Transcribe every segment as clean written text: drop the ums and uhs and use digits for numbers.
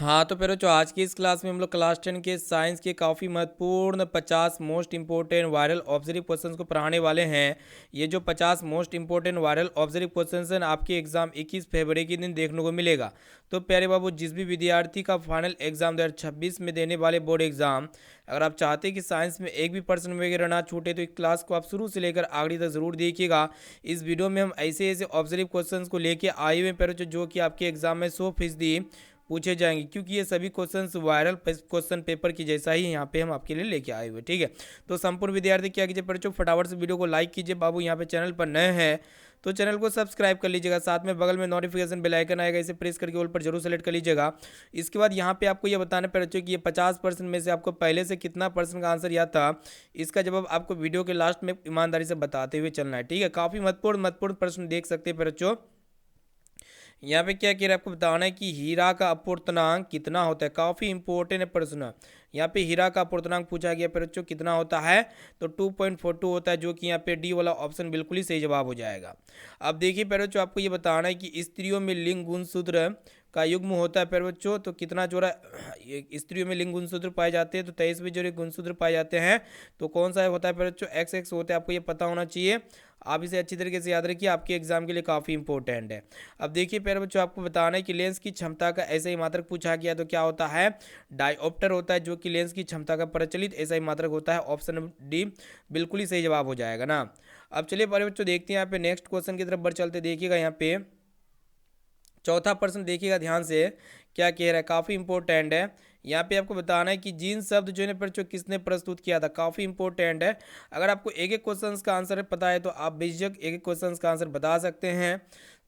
हाँ तो फिर जो आज की इस क्लास में हम लोग क्लास 10 के साइंस के काफ़ी महत्वपूर्ण 50 most important viral observe questions को पढ़ाने वाले हैं। ये जो 50 most important viral observe questions हैं आपके एग्जाम 21 फरवरी के दिन देखने को मिलेगा। तो प्यारे बाबू, जिस भी विद्यार्थी का फाइनल एग्जाम 2026 में देने वाले बोर्ड एग्जाम, अगर आप चाहते हैं कि साइंस में एक भी पर्सन वगैरह ना छूटे तो इस क्लास को आप शुरू से लेकर आखिरी तक जरूर देखिएगा। इस वीडियो में हम ऐसे ऐसे ऑब्जर्व क्वेश्चंस को लेके आए हुए हैं जो कि आपके एग्जाम में 100% पूछे जाएंगे, क्योंकि ये सभी क्वेश्चंस वायरल क्वेश्चन पेपर की जैसा ही यहाँ पे हम आपके लिए लेके आए हुए। ठीक है, तो संपूर्ण विद्यार्थी क्या कीजिए बच्चों, फटाफट से वीडियो को लाइक कीजिए। बाबू यहाँ पे चैनल पर नए हैं तो चैनल को सब्सक्राइब कर लीजिएगा, साथ में बगल में नोटिफिकेशन बेल आइकन आएगा, इसे प्रेस करके ऑल पर जरूर सेलेक्ट कर लीजिएगा। इसके बाद यहाँ पे आपको ये बताना पड़ेगा बच्चों कि ये 50% में से आपको पहले से कितना परसेंट का आंसर याद था, इसका जवाब आपको वीडियो के लास्ट में ईमानदारी से बताते हुए चलना है। ठीक है, काफ़ी महत्वपूर्ण प्रश्न देख सकते हैं बच्चों। यहाँ पे क्या कह रहा है, आपको बताना है कि हीरा का अपवर्तनांक कितना होता है। काफ़ी इंपॉर्टेंट है प्रश्न। यहाँ पे हीरा का अपवर्तनांक पूछा गया पर बच्चों कितना होता है, तो 2.42 होता है, जो कि यहाँ पे डी वाला ऑप्शन बिल्कुल ही सही जवाब हो जाएगा। अब देखिए पर बच्चों, आपको ये बताना है कि स्त्रियों में लिंग गुणसूत्र का युग्म होता है पर बच्चों, तो कितना जोड़ा स्त्रियों में लिंग गुणसूत्र पाए जाते हैं, तो 23 में जोड़े गुणसूत्र पाए जाते हैं, तो कौन सा होता है पर बच्चों, XX होता है। आपको ये पता होना चाहिए, आप इसे अच्छी तरीके से याद रखिए, आपके एग्जाम के लिए काफ़ी इंपॉर्टेंट है। अब देखिए प्यारे बच्चों, आपको बताना है कि लेंस की क्षमता का ऐसा ही मात्रक पूछा गया, तो क्या होता है, डायोप्टर होता है, जो कि लेंस की क्षमता का प्रचलित ऐसा ही मात्रक होता है। ऑप्शन डी बिल्कुल ही सही जवाब हो जाएगा ना। अब चलिए प्यारे बच्चों, देखते हैं यहाँ पे नेक्स्ट क्वेश्चन की तरफ बढ़ चलते। देखिएगा यहाँ पे चौथा प्रश्न, देखिएगा ध्यान से क्या कह रहा है, काफ़ी इंपॉर्टेंट है। यहाँ पे आपको बताना है कि जीन शब्द जो है बच्चों किसने प्रस्तुत किया था। काफ़ी इंपॉर्टेंट है, अगर आपको एक एक क्वेश्चन का आंसर पता है तो आप बेझिझक एक एक क्वेश्चन का आंसर बता सकते हैं।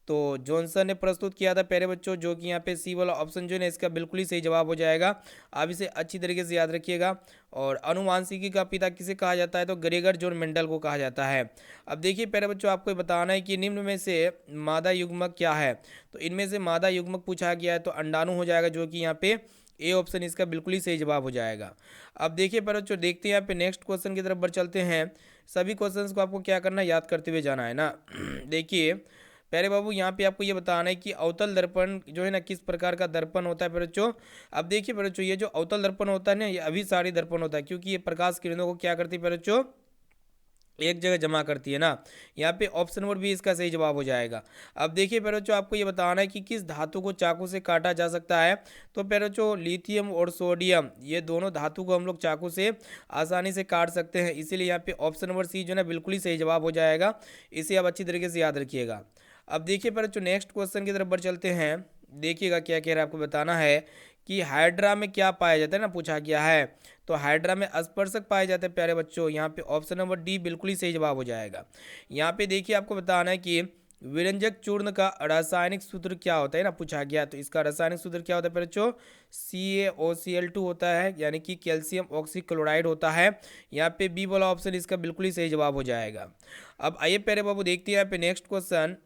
तो जॉनसन ने प्रस्तुत किया था प्यारे बच्चों, जो कि यहाँ पे सी वाला ऑप्शन जो है इसका बिल्कुल ही सही जवाब हो जाएगा। आप इसे अच्छी तरीके से याद रखिएगा। और अनुवांशिकी का पिता किसे कहा जाता है, तो ग्रेगर जॉन मेंडल को कहा जाता है। अब देखिए प्यारे बच्चों, आपको ये बताना है कि निम्न में से मादा युग्मक क्या है, तो इनमें से मादा युग्मक पूछा गया है तो अंडाणु हो जाएगा, जो कि यहाँ पे ए ऑप्शन इसका बिल्कुल ही सही जवाब हो जाएगा। अब देखिए प्यारे बच्चों, देखते हैं यहाँ पे नेक्स्ट क्वेश्चन की तरफ बढ़ चलते हैं। सभी क्वेश्चंस को आपको क्या करना है, याद करते हुए जाना है ना। देखिए प्यारे बाबू, यहाँ पे आपको ये बताना है कि अवतल दर्पण जो है ना किस प्रकार का दर्पण होता है बच्चों। अब देखिए बच्चों, ये जो अवतल दर्पण होता है ना, ये अभिसारी दर्पण होता है, क्योंकि ये प्रकाश किरणों को क्या करती है बच्चों, एक जगह जमा करती है ना। यहाँ पे ऑप्शन नंबर भी इसका सही जवाब हो जाएगा। अब देखिए बच्चों, आपको ये बताना है कि किस धातु को चाकू से काटा जा सकता है, तो बच्चों लिथियम और सोडियम, ये दोनों धातु को हम लोग चाकू से आसानी से काट सकते हैं, इसीलिए यहाँ पे ऑप्शन नंबर सी जो है ना बिल्कुल ही सही जवाब हो जाएगा। इसे आप अच्छी तरीके से याद रखिएगा। अब देखिए बच्चों, नेक्स्ट क्वेश्चन की तरफ बढ़ चलते हैं। देखिएगा क्या कह रहा है, आपको बताना है कि हाइड्रा में क्या पाया जाता है ना, पूछा गया है। तो हाइड्रा में स्पर्शक पाए जाते हैं प्यारे बच्चों, यहाँ पे ऑप्शन नंबर डी बिल्कुल ही सही जवाब हो जाएगा। यहाँ पे देखिए आपको बताना है कि विरंजक चूर्ण का रासायनिक सूत्र क्या होता है ना, पूछा गया, तो इसका रासायनिक सूत्र क्या होता है बच्चों, CaOCl2 होता है, यानी कि कैल्शियम ऑक्सीक्लोराइड होता है। यहाँ पे बी वाला ऑप्शन इसका बिल्कुल ही सही जवाब हो जाएगा। अब आइए प्यारे बाबू, देखते हैं यहाँ पे नेक्स्ट क्वेश्चन।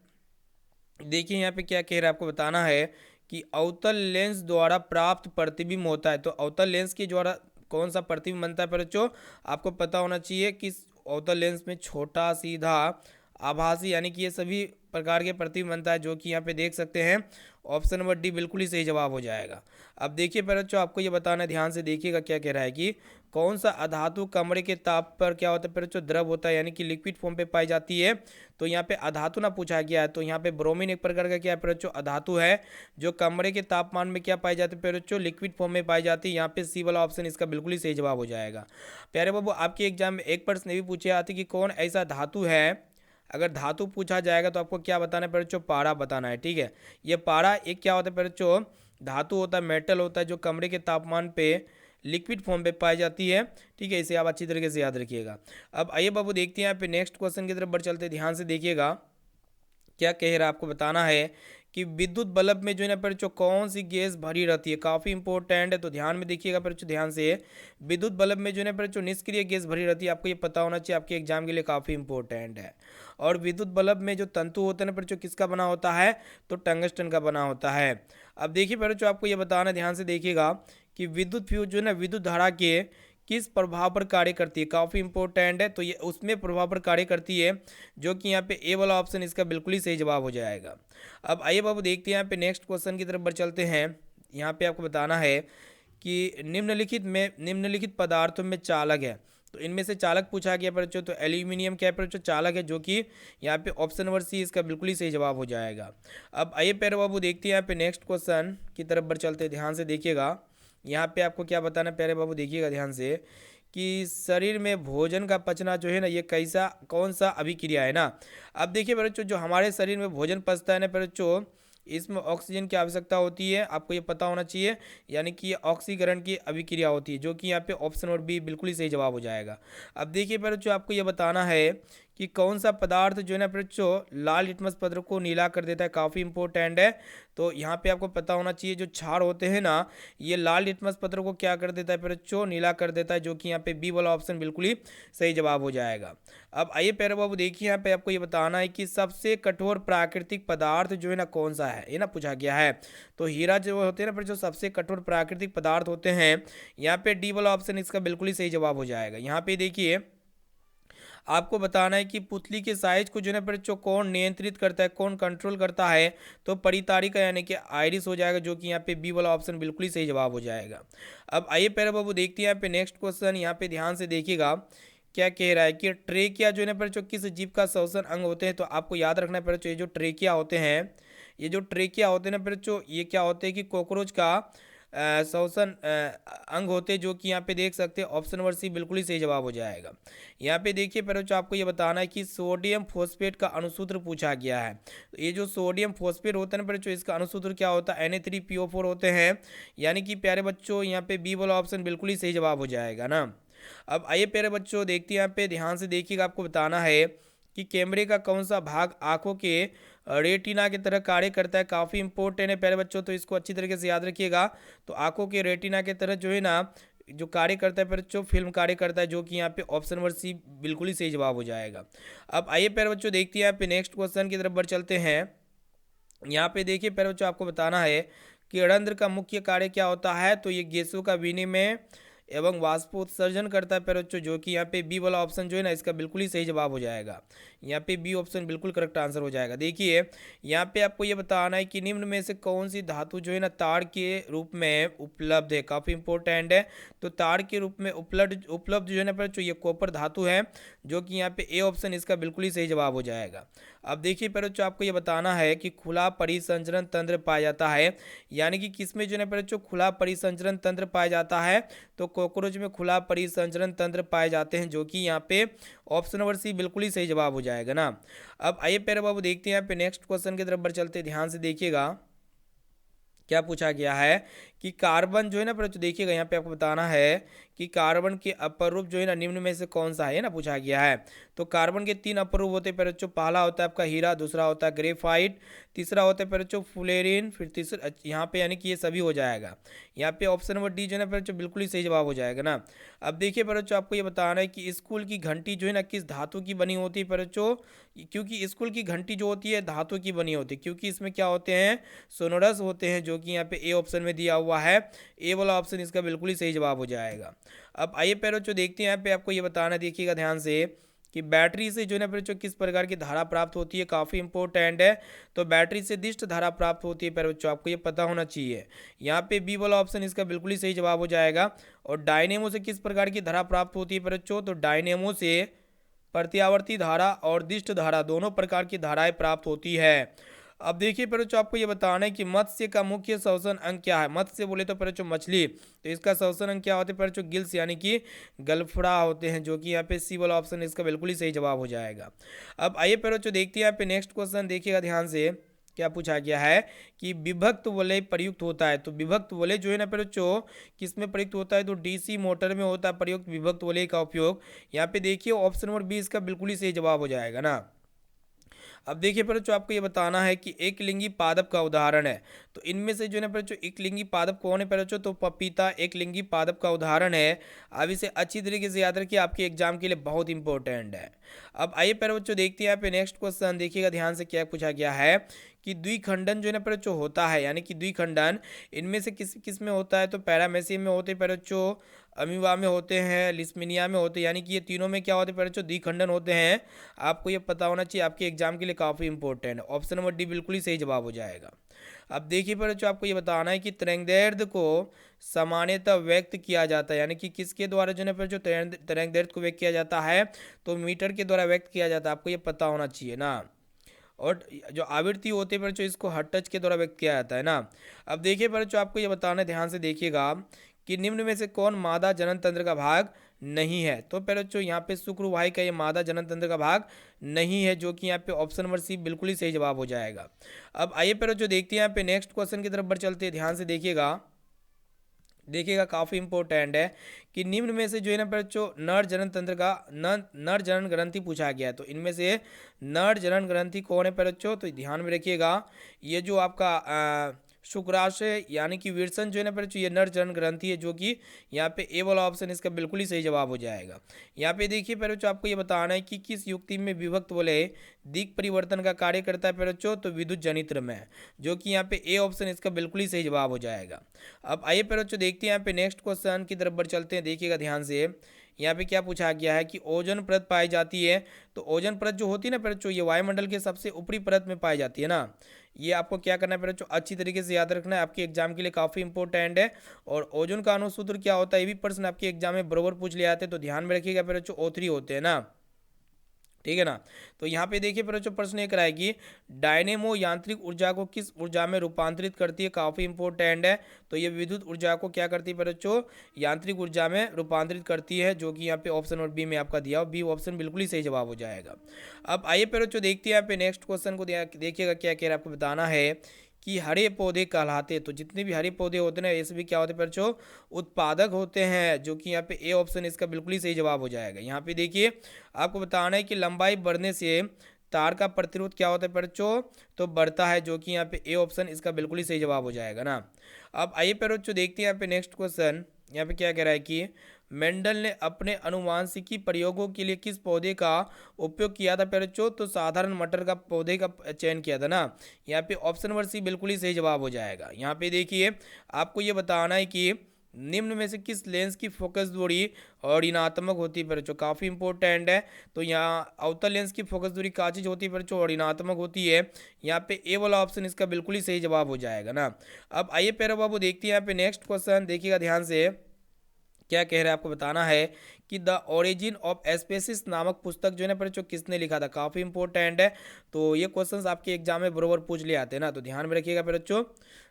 देखिए यहाँ पे क्या कह रहा है, आपको बताना है कि अवतल लेंस द्वारा प्राप्त प्रतिबिंब होता है, तो अवतल लेंस के द्वारा कौन सा प्रतिबिंब बनता है बच्चों, आपको पता होना चाहिए कि अवतल लेंस में छोटा, सीधा, आभासी, यानी कि ये सभी प्रकार के प्रतिबिंब बनता है, जो कि यहाँ पे देख सकते हैं। ऑप्शन नंबर डी बिल्कुल ही सही जवाब हो जाएगा। अब देखिए बच्चों, आपको ये बताना है, ध्यान से देखिएगा क्या कह रहा है कि कौन सा अधातु कमरे के ताप पर क्या होता है बच्चों, द्रव होता है, यानी कि लिक्विड फॉर्म पे पाई जाती है। तो यहाँ पे अधातु ना पूछा गया है, तो यहाँ पे ब्रोमीन एक प्रकार का क्या है बच्चों, अधातु है, जो कमरे के तापमान में क्या पाई जाती है बच्चों, लिक्विड फॉर्म में पाई जाती है। यहाँ पे सी वाला ऑप्शन इसका बिल्कुल ही सही जवाब हो जाएगा। प्यारे बाबू, आपके एग्जाम में एक प्रश्न भी पूछे आती कि कौन ऐसा धातु है, अगर धातु पूछा जाएगा तो आपको क्या बताना है बच्चों, पारा बताना है। ठीक है, ये पारा एक क्या होता है बच्चों, धातु होता है, मेटल होता है, जो कमरे के तापमान पे लिक्विड फॉर्म पे पाई जाती है। ठीक है, इसे आप अच्छी तरीके से याद रखिएगा। अब आइए बाबू, देखते हैं यहाँ पे नेक्स्ट क्वेश्चन की तरफ बढ़ चलते हैं। ध्यान से देखिएगा क्या कह रहा है, आपको बताना है कि विद्युत बल्ब में जो है ना बच्चों कौन सी गैस भरी रहती है। काफ़ी इंपॉर्टेंट है, तो ध्यान में देखिएगा बच्चों, ध्यान से। विद्युत बल्ब में जो है ना बच्चों निष्क्रिय गैस भरी रहती है, आपको ये पता होना चाहिए, आपके एग्जाम के लिए काफ़ी इंपॉर्टेंट है। और विद्युत बल्ब में जो तंतु होता है ना बच्चों, किसका बना होता है, तो टंगस्टन का बना होता है। अब देखिए बच्चों, आपको ये बताना, ध्यान से देखिएगा कि विद्युत फ्यूज जो है ना विद्युत धारा के किस प्रभाव पर कार्य करती है। काफ़ी इंपॉर्टेंट है, तो ये उसमें प्रभाव पर कार्य करती है, जो कि यहाँ पे ए वाला ऑप्शन इसका बिल्कुल ही सही जवाब हो जाएगा। अब आइए बाबू, देखते हैं यहाँ पे नेक्स्ट क्वेश्चन की तरफ बढ़ चलते हैं। यहाँ पे आपको बताना है कि निम्नलिखित पदार्थों में चालक है, तो इनमें से चालक पूछा गया बच्चों, तो एल्यूमिनियम क्या है बच्चों, चालक है, जो कि यहाँ पे ऑप्शन नंबर सी इसका बिल्कुल ही सही जवाब हो जाएगा। अब आइए प्यारे बाबू देखते हैं यहाँ पे नेक्स्ट क्वेश्चन की तरफ बढ़ चलते हैं, ध्यान से देखिएगा। यहाँ पे आपको क्या बताना प्यारे बाबू, देखिएगा ध्यान से कि शरीर में भोजन का पचना जो है ना, ये कौन सा अभिक्रिया है ना। अब देखिए बच्चों, जो हमारे शरीर में भोजन पचता है ना बच्चों, इसमें ऑक्सीजन की आवश्यकता होती है, आपको ये पता होना चाहिए, यानी कि ये ऑक्सीकरण की अभिक्रिया होती है, जो कि यहाँ पे ऑप्शन नंबर बी बिल्कुल ही सही जवाब हो जाएगा। अब देखिए बच्चों, आपको ये बताना है कि कौन सा पदार्थ जो है ना बच्चों लाल लिटमस पत्र को नीला कर देता है, काफ़ी इंपॉर्टेंट है। तो यहाँ पे आपको पता होना चाहिए, जो क्षार होते हैं ना, ये लाल लिटमस पत्र को क्या कर देता है बच्चों, नीला कर देता है, जो कि यहाँ पे बी वाला ऑप्शन बिल्कुल ही सही जवाब हो जाएगा। अब आइए प्यारे बाबू देखिए, यहाँ पे आपको ये बताना है कि सबसे कठोर प्राकृतिक पदार्थ जो है ना कौन सा है, ये ना पूछा गया है। तो हीरा जो होते हैं ना बच्चों, सबसे कठोर प्राकृतिक पदार्थ होते हैं, यहाँ पे डी वाला ऑप्शन इसका बिल्कुल ही सही जवाब हो जाएगा। यहाँ पे देखिए आपको बताना है कि पुतली के साइज को जो है बच्चों कौन नियंत्रित करता है, कौन कंट्रोल करता है, तो परितारिका यानी कि आइरिस हो जाएगा, जो कि यहाँ पे बी वाला ऑप्शन बिल्कुल ही सही जवाब हो जाएगा। अब आइए प्यारे बाबू देखते हैं यहाँ पे नेक्स्ट क्वेश्चन, यहाँ पे ध्यान से देखिएगा क्या कह रहा है कि ट्रेकिया जो है ना बच्चों किस जीव का श्वसन अंग होते हैं। तो आपको याद रखना है बच्चों, ये जो ट्रेकिया होते हैं, ये जो ट्रेकिया होते हैं ना बच्चों, ये क्या होते हैं कि कॉकरोच का श्वसन अंग होते, जो कि यहाँ पे देख सकते हैं ऑप्शन नंबर सी बिल्कुल ही सही जवाब हो जाएगा। यहाँ पे देखिए बच्चों, आपको ये बताना है कि सोडियम फॉस्फेट का अणुसूत्र पूछा गया है। तो ये जो सोडियम फॉस्फेट होता है ना बच्चों, इसका अणुसूत्र क्या होता है, Na3PO4 होते हैं, यानी कि प्यारे बच्चों यहाँ पे बी वाला ऑप्शन बिल्कुल ही सही जवाब हो जाएगा ना। अब आइए प्यारे बच्चों देखते हैं, यहाँ पे ध्यान से देखिएगा, आपको बताना है कि कैमरे का कौन सा भाग आंखों के रेटिना की तरह कार्य करता है, काफ़ी इंपॉर्टेंट है प्यारे बच्चों, तो इसको अच्छी तरीके से याद रखिएगा। तो आंखों के रेटिना की तरह जो है ना, जो कार्य करता है बच्चों, फिल्म कार्य करता है, जो कि यहाँ पे ऑप्शन नंबर सी बिल्कुल ही सही जवाब हो जाएगा। अब आइए प्यारे बच्चों देखते हैं, यहाँ पे नेक्स्ट क्वेश्चन की तरफ बढ़ चलते हैं। यहाँ पे देखिए प्यारे बच्चों, आपको बताना है कि रंध्र का मुख्य कार्य क्या होता है। तो ये गैसों का विनिमय एवं वाष्पोत्सर्जन करता है प्यारे बच्चों, जो कि यहाँ पे बी वाला ऑप्शन जो है ना, इसका बिल्कुल ही सही जवाब हो जाएगा। यहाँ पे बी ऑप्शन बिल्कुल करेक्ट आंसर हो जाएगा। देखिए यहाँ पे आपको ये बताना है कि निम्न में से कौन सी धातु जो है ना ताड़ के रूप में उपलब्ध है, काफ़ी इंपॉर्टेंट है। तो ताड़ के रूप में उपलब्ध जो है ना बच्चों, ये कॉपर धातु है, जो कि यहाँ पे ए ऑप्शन इसका बिल्कुल ही सही जवाब हो जाएगा। अब देखिए बच्चों, आपको ये बताना है कि खुला परिसंचरण तंत्र पाया जाता है, यानी कि किसमें जो है ना बच्चों खुला परिसंचरण तंत्र पाया जाता है। तो कॉकरोच में खुला परिसंचरण तंत्र पाए जाते हैं, जो कि यहाँ पे ऑप्शन नंबर सी बिल्कुल ही सही जवाब हो जाएगा ना। अब आइए प्यारे बाबू देखते हैं, यहाँ पे नेक्स्ट क्वेश्चन की तरफ बढ़ चलते, ध्यान से देखिएगा क्या पूछा गया है कि कार्बन जो है ना बच्चों, देखिएगा यहाँ पे आपको बताना है कि कार्बन के अपर रूप जो है ना निम्न में से कौन सा है ना पूछा गया है। तो कार्बन के 3 अपर रूप होते हैं बच्चों, पहला होता है आपका हीरा, दूसरा होता है ग्रेफाइट, तीसरा होता है बच्चों फ्लोरीन, फिर तीसरा यहाँ पे यानी कि ये सभी हो जाएगा। यहाँ पे ऑप्शन नंबर डी जो है ना बच्चों बिल्कुल ही सही जवाब हो जाएगा ना। अब देखिए बच्चों, आपको ये बताना है कि स्कूल की घंटी जो है ना किस धातु की बनी होती है बच्चों, क्योंकि स्कूल की घंटी जो होती है धातु की बनी होती है, क्योंकि इसमें क्या होते हैं, सोनोरस होते हैं, जो कि यहाँ पे ए ऑप्शन में दिया हुआ है। ए वाला ऑप्शन इसका बिल्कुल ही सही जवाब हो जाएगा। अब आइए प्यारे बच्चों देखते हैं, यहाँ पे आपको ये बताना, देखिएगा ध्यान से कि बैटरी से जो है ना बच्चों किस प्रकार की धारा प्राप्त होती है, काफ़ी इंपॉर्टेंट है। तो बैटरी से दिष्ट धारा प्राप्त होती है प्यारे बच्चों, आपको ये पता होना चाहिए। यहाँ पे बी वाला ऑप्शन इसका बिल्कुल ही सही जवाब हो जाएगा। और डायनेमो से किस प्रकार की धारा प्राप्त होती है प्यारे बच्चों, तो डायनेमो से प्रत्यावर्ती धारा और दिष्ट धारा दोनों प्रकार की धाराएं प्राप्त होती है। अब देखिए बच्चों, आपको ये बताना है कि मत्स्य का मुख्य श्वसन अंग क्या है। मत्स्य बोले तो बच्चों मछली, तो इसका श्वसन अंग क्या होते हैं बच्चों, गिल्स यानी कि गलफड़ा होते हैं, जो कि यहाँ पे सी वाला ऑप्शन इसका बिल्कुल ही सही जवाब हो जाएगा। अब आइए बच्चों देखते हैं यहाँ पे नेक्स्ट क्वेश्चन, देखिएगा ध्यान से क्या पूछा गया है कि विभक्त वलय प्रयुक्त होता है। तो विभक्त वलय जो है ना बच्चों किस में प्रयुक्त होता है, तो डीसी मोटर में होता है प्रयुक्त विभक्त वलय का उपयोग। यहाँ पे देखिए ऑप्शन नंबर बी इसका बिल्कुल ही सही जवाब हो जाएगा ना। अब देखिए बच्चों, आपको ये बताना है कि एक लिंगी पादप का उदाहरण है। तो इनमें से जो है ना बच्चों एक लिंगी पादप कौन है बच्चों, तो पपीता एक लिंगी पादप का उदाहरण है। अब इसे अच्छी तरीके से याद रखिए, आपके एग्जाम के लिए बहुत इंपॉर्टेंट है। अब आइए बच्चों देखते हैं यहाँ पे नेक्स्ट क्वेश्चन, देखिएगा ध्यान से क्या पूछा गया है कि द्विखंडन जो है ना पर बच्चों होता है, यानी कि द्विखंडन इनमें से किस किस में होता है, तो पैरामेसियम में होते हैं पर बच्चों, अमीबा में होते हैं, लिस्मिनिया में होते हैं, यानी कि ये तीनों में क्या होते हैं पर बच्चों, द्विखंडन होते हैं। आपको ये पता होना चाहिए, आपके एग्जाम के लिए काफ़ी इंपॉर्टेंट है। ऑप्शन नंबर डी बिल्कुल ही सही जवाब हो जाएगा। अब देखिए पर बच्चों, आपको ये बताना है कि तरंगदैर्ध्य को सामान्यतः व्यक्त किया जाता है, यानी कि किसके द्वारा जो है पर जो तरंगदैर्ध्य को व्यक्त किया जाता है, तो मीटर के द्वारा व्यक्त किया जाता है। आपको ये पता होना चाहिए ना। और जो आवृत्ति होती है पर जो इसको हर्ट्ज के द्वारा व्यक्त किया जाता है ना। अब देखिए पर जो आपको ये बताना है, ध्यान से देखिएगा कि निम्न में से कौन मादा जनन तंत्र का भाग नहीं है, तो पर जो यहाँ पे शुक्रवाही का ये मादा जनन तंत्र का भाग नहीं है, जो कि यहाँ पे ऑप्शन नंबर सी बिल्कुल ही सही जवाब हो जाएगा। अब आइए पर जो देखते हैं यहाँ पे नेक्स्ट क्वेश्चन की तरफ बढ़ चलते हैं, ध्यान से देखिएगा काफ़ी इंपॉर्टेंट है कि निम्न में से जो है ना बच्चों नर जनन तंत्र का नर जनन ग्रंथि पूछा गया है, तो इनमें से नर जनन ग्रंथि कौन है पर बच्चों, तो ध्यान में रखिएगा ये जो आपका शुक्राशय यानी कि विरसन जो है ना पर बच्चों, ये नर जनन ग्रंथि है, जो कि यहाँ पे ए वाला ऑप्शन इसका बिल्कुल ही सही जवाब हो जाएगा। यहाँ पे देखिए पर बच्चों, आपको ये बताना है कि किस युक्ति में विभक्त बोले दिक परिवर्तन का कार्य करता है पर बच्चों, तो विद्युत जनित्र में, जो कि यहाँ पे ए ऑप्शन इसका बिल्कुल ही सही जवाब हो जाएगा। अब आइए पर बच्चों देखते हैं यहाँ पे नेक्स्ट क्वेश्चन की तरफ बढ़ चलते हैं, देखिएगा ध्यान से। यहाँ पे क्या पूछा गया है कि ओजोन परत पाई जाती है, तो ओजोन परत जो होती है ना पर बच्चों, ये वायुमंडल के सबसे ऊपरी परत में पाई जाती है ना। ये आपको क्या करना है पर बच्चों, अच्छी तरीके से याद रखना है, आपके एग्जाम के लिए काफ़ी इंपॉर्टेंट है। और ओजोन का अनुसूत्र क्या होता है, ये भी प्रश्न आपके एग्जाम में बरोबर पूछ लिया जाते हैं, तो ध्यान में रखिएगा पर बच्चों, O3 होते हैं ना, ठीक है ना। तो यहाँ पे देखिए पर बच्चों, प्रश्न एक कराएगी डायनेमो यांत्रिक ऊर्जा को किस ऊर्जा में रूपांतरित करती है, काफ़ी इंपॉर्टेंट है। तो ये विद्युत ऊर्जा को क्या करती है पर बच्चों, यांत्रिक ऊर्जा में रूपांतरित करती है, जो कि यहाँ पे ऑप्शन नंबर बी में आपका दिया हो, बी ऑप्शन बिल्कुल ही सही जवाब हो जाएगा। अब आइए पर बच्चों देखते हैं यहाँ पे नेक्स्ट क्वेश्चन को, देखिएगा क्या कह रहा है, आपको बताना है कि हरे पौधे कहलाते हैं, तो जितने भी हरे पौधे होते हैं ना, ये सभी क्या होते हैं बच्चों, उत्पादक होते हैं, जो कि यहाँ पे ए ऑप्शन इसका बिल्कुल ही सही जवाब हो जाएगा। यहाँ पे देखिए आपको बताना है कि लंबाई बढ़ने से तार का प्रतिरोध क्या होता है बच्चों, तो बढ़ता है, जो कि यहाँ पे ए ऑप्शन इसका बिल्कुल ही सही जवाब हो जाएगा ना। अब आइए पर बच्चों देखते हैं यहाँ पे नेक्स्ट क्वेश्चन, यहाँ पे क्या कह रहा है कि मेंडल ने अपने अनुवांशिकी प्रयोगों के लिए किस पौधे का उपयोग किया था पर बच्चों, तो साधारण मटर का पौधे का चयन किया था ना। यहाँ पे ऑप्शन नंबर सी बिल्कुल ही सही जवाब हो जाएगा। यहाँ पे देखिए आपको ये बताना है कि निम्न में से किस लेंस की फोकस दूरी और ऋणात्मक होती है बच्चों, काफ़ी इंपॉर्टेंट है। तो यहाँ अवतल लेंस की फोकस दूरी क्या चीज़ होती है बच्चों, और ऋणात्मक होती है। यहाँ पे ए वाला ऑप्शन इसका बिल्कुल ही सही जवाब हो जाएगा ना। अब आइए प्यारे बाबू देखते हैं यहाँ पे नेक्स्ट क्वेश्चन, देखिएगा ध्यान से क्या कह रहा है, आपको बताना है कि द ओरिजिन ऑफ स्पेसिस नामक पुस्तक जो है ना बच्चों, किसने लिखा था, काफ़ी इंपॉर्टेंट है। तो ये क्वेश्चंस आपके एग्जाम में बरोबर पूछ ले आते हैं ना, तो ध्यान में रखिएगा बच्चों,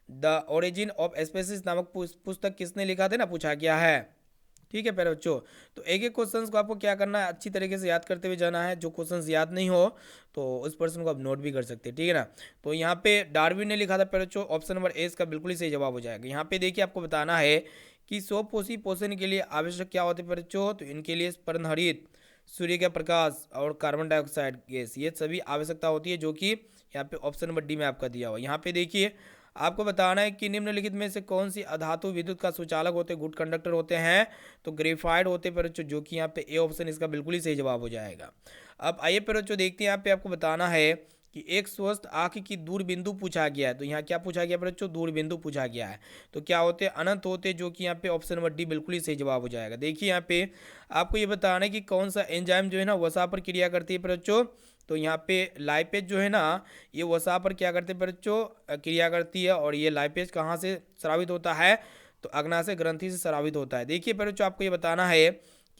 द ओरिजिन ऑफ स्पेसिस नामक पुस्तक किसने लिखा था ना, पूछा गया है, ठीक है प्यारे बच्चों। तो एक एक क्वेश्चंस को आपको क्या करना है, अच्छी तरीके से याद करते हुए जाना है। जो क्वेश्चंस याद नहीं हो तो उस पर्सन को आप नोट भी कर सकते हैं, ठीक है ना। तो यहाँ पे डार्विन ने लिखा था प्यारे बच्चों, ऑप्शन नंबर ए इसका बिल्कुल ही सही जवाब हो जाएगा। यहाँ पे देखिए आपको बताना है कि स्वपोषी पोषण के लिए आवश्यक क्या होते हैं बच्चों, तो इनके लिए पर्णहरित, सूर्य का प्रकाश और कार्बन डाइऑक्साइड गैस, ये सभी आवश्यकता होती है, जो कि यहाँ पे ऑप्शन नंबर डी में आपका दिया हुआ। यहाँ पे देखिए आपको बताना है कि निम्नलिखित में से कौन सी अधातु विद्युत का सुचालक होते हैं, गुड कंडक्टर होते हैं, तो ग्रेफाइड होते हैं बच्चों, जो कि यहाँ पे ए ऑप्शन इसका बिल्कुल ही सही जवाब हो जाएगा। अब आइए बच्चों देखते हैं, यहाँ पे आपको बताना है कि एक स्वस्थ आंख की दूर बिंदु पूछा गया है, तो यहाँ क्या पूछा गया बच्चों, दूर बिंदु पूछा गया है। तो क्या होते हैं, अनंत होते हैं, जो कि यहाँ पे ऑप्शन नंबर डी बिल्कुल ही सही जवाब हो जाएगा। देखिए यहाँ पे आपको ये बताना है कि कौन सा एंजाइम जो है ना वसा पर क्रिया करती है बच्चों, तो यहाँ पे लाइपेज जो है ना, ये वसा पर क्या करते हैं बच्चों, क्रिया करती है। और ये लाइपेज कहाँ से स्रावित होता है, तो अग्नाशय ग्रंथि से स्रावित होता है। देखिए बच्चों आपको ये बताना है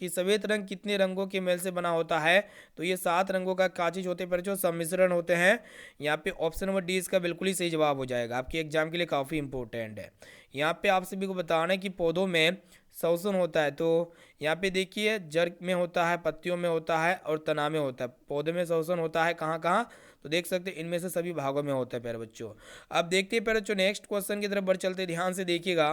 कि सफेद रंग कितने रंगों के मेल से बना होता है, तो ये 7 रंगों का क्या चीज होते हैं बच्चों, सम्मिश्रण होते हैं। यहाँ पे ऑप्शन नंबर डी इसका बिल्कुल ही सही जवाब हो जाएगा, आपके एग्जाम के लिए काफ़ी इंपॉर्टेंट है। यहाँ पे आप सभी को बताना है कि पौधों में श्वसन होता है, तो यहाँ पे देखिए जड़ में होता है, पत्तियों में होता है और तना में होता है। पौधे में श्वसन होता है कहाँ कहाँ, तो देख सकते हैं इनमें से सभी भागों में होता है प्यारे बच्चों। अब देखते हैं प्यारे बच्चों नेक्स्ट क्वेश्चन की तरफ बढ़ चलते, ध्यान से देखिएगा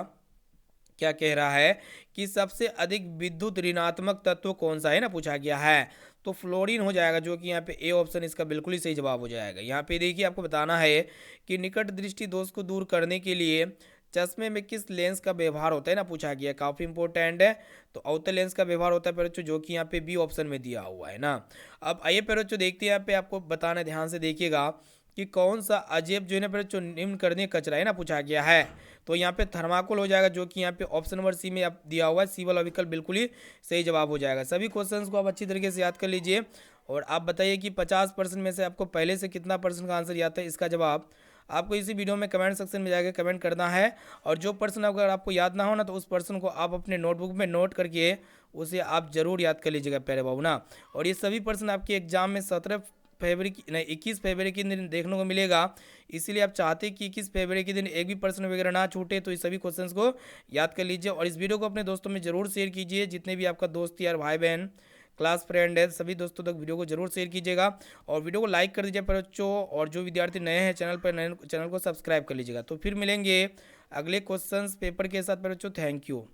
क्या कह रहा है कि सबसे अधिक विद्युत ऋणात्मक तत्व कौन सा है ना, पूछा गया है। तो फ्लोरीन हो जाएगा, जो कि यहाँ पे ए ऑप्शन इसका बिल्कुल ही सही जवाब हो जाएगा। यहाँ पे देखिए आपको बताना है कि निकट दृष्टि दोष को दूर करने के लिए चश्मे में किस लेंस का व्यवहार होता है ना, पूछा गया, काफ़ी इंपॉर्टेंट है। तो अवतल लेंस का व्यवहार होता है बच्चों, जो कि यहाँ पे बी ऑप्शन में दिया हुआ है ना। अब आइए बच्चों देखते हैं, यहाँ पे आपको बताना है, ध्यान से देखिएगा कि कौन सा अजैब जो है ना बच्चों निम्न करने कचरा है ना पूछा गया है। तो यहाँ पे थर्माकोल हो जाएगा, जो कि यहाँ पे ऑप्शन नंबर सी में आप दिया हुआ है, सी वाला विकल्प बिल्कुल ही सही जवाब हो जाएगा। सभी क्वेश्चंस को आप अच्छी तरीके से याद कर लीजिए और आप बताइए कि 50% में से आपको पहले से कितना परसेंट का आंसर याद है। इसका जवाब आपको इसी वीडियो में कमेंट सेक्शन में जाकर कमेंट करना है। और जो पर्सन अगर आपको याद ना हो ना, तो उस पर्सन को आप अपने नोटबुक में नोट करके उसे आप जरूर याद कर लीजिएगा प्यारे बाबू ना। और ये सभी पर्सन आपके एग्जाम में 17 फरवरी की नहीं 21 फरवरी के दिन देखने को मिलेगा। इसीलिए आप चाहते हैं कि 21 फरवरी के दिन एक भी पर्सन वगैरह ना छूटे, तो इस सभी क्वेश्चंस को याद कर लीजिए। और इस वीडियो को अपने दोस्तों में जरूर शेयर कीजिए, जितने भी आपका दोस्त यार भाई बहन क्लास फ्रेंड है सभी दोस्तों तक वीडियो को जरूर शेयर कीजिएगा और वीडियो को लाइक कर दीजिए बच्चों। और जो विद्यार्थी नए हैं चैनल पर, नए चैनल को सब्सक्राइब कर लीजिएगा। तो फिर मिलेंगे अगले क्वेश्चंस पेपर के साथ बच्चों। Thank you.